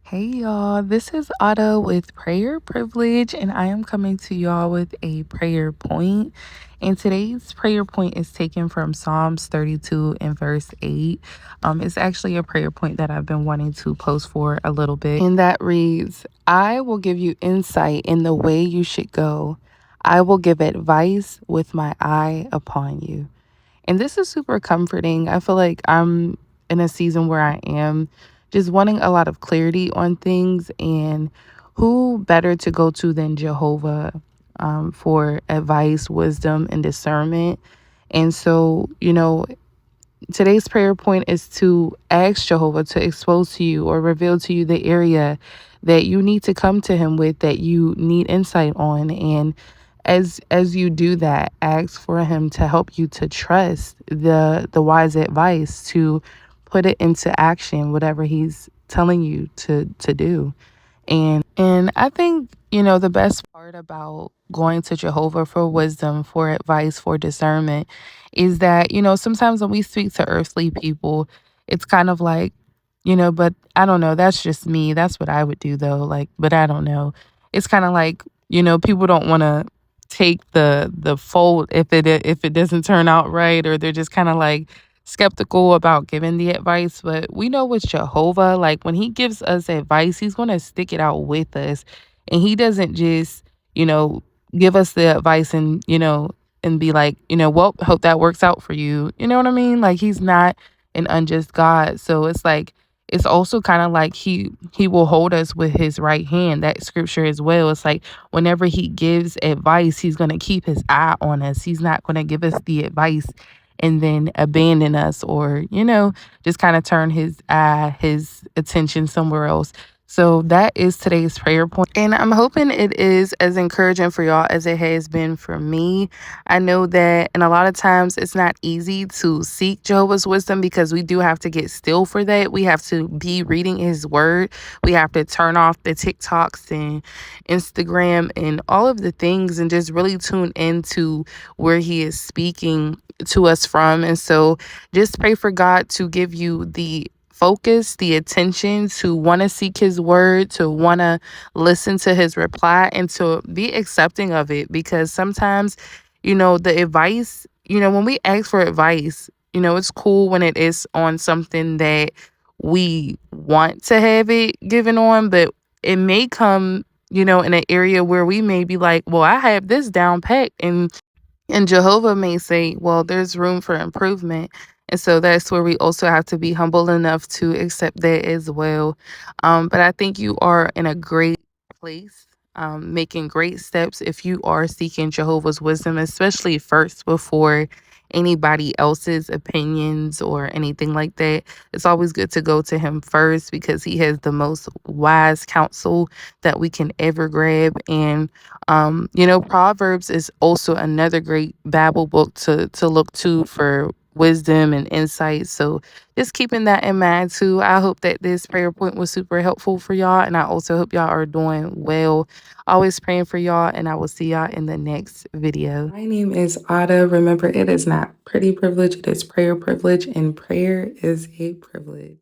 Hey y'all, this is Autumn with Prayer Privilege, and I am coming to y'all with a prayer point. And today's prayer point is taken from Psalms 32 and verse 8. It's actually a prayer point that I've been wanting to post for a little bit. And that reads, I will give you insight in the way you should go. I will give advice with my eye upon you. And this is super comforting. I feel like I'm in a season where I am just wanting a lot of clarity on things. And who better to go to than Jehovah for advice, wisdom, and discernment? And so, today's prayer point is to ask Jehovah to expose to you or reveal to you the area that you need to come to him with, that you need insight on. And as you do that, ask for him to help you to trust the wise advice, to put it into action, whatever he's telling you to do. And I think, the best part about going to Jehovah for wisdom, for advice, for discernment is that, sometimes when we speak to earthly people, it's kind of like, but I don't know, that's just me. That's what I would do though. Like, but I don't know. It's kind of like, people don't want to take the fold if it doesn't turn out right, or they're just kind of like skeptical about giving the advice. But we know with Jehovah, like when he gives us advice, he's going to stick it out with us. And he doesn't just, you know, give us the advice and be like, well, hope that works out for you. You know what I mean? Like he's not an unjust God. So it's like, it's also kind of like he will hold us with his right hand. That scripture as well. It's like whenever he gives advice, he's going to keep his eye on us. He's not going to give us the advice and then abandon us, or just kind of turn his attention somewhere else. So that is today's prayer point, and I'm hoping it is as encouraging for y'all as it has been for me. I know that, and a lot of times it's not easy to seek Jehovah's wisdom because we do have to get still for that. We have to be reading his word. We have to turn off the TikToks and Instagram and all of the things and just really tune into where he is speaking to us from. And so just pray for God to give you the focus, the attention to want to seek his word, to want to listen to his reply, and to be accepting of it. Because sometimes, the advice, when we ask for advice, it's cool when it is on something that we want to have it given on, but it may come, in an area where we may be like, well, I have this down packed, and Jehovah may say, well, there's room for improvement. And so that's where we also have to be humble enough to accept that as well. But I think you are in a great place, making great steps if you are seeking Jehovah's wisdom, especially first before anybody else's opinions or anything like that. It's always good to go to him first because he has the most wise counsel that we can ever grab. And Proverbs is also another great Bible book to look to for wisdom and insight. So just keeping that in mind too. I hope that this prayer point was super helpful for y'all. And I also hope y'all are doing well. Always praying for y'all. And I will see y'all in the next video. My name is Ada. Remember, it is not pretty privilege. It is prayer privilege. And prayer is a privilege.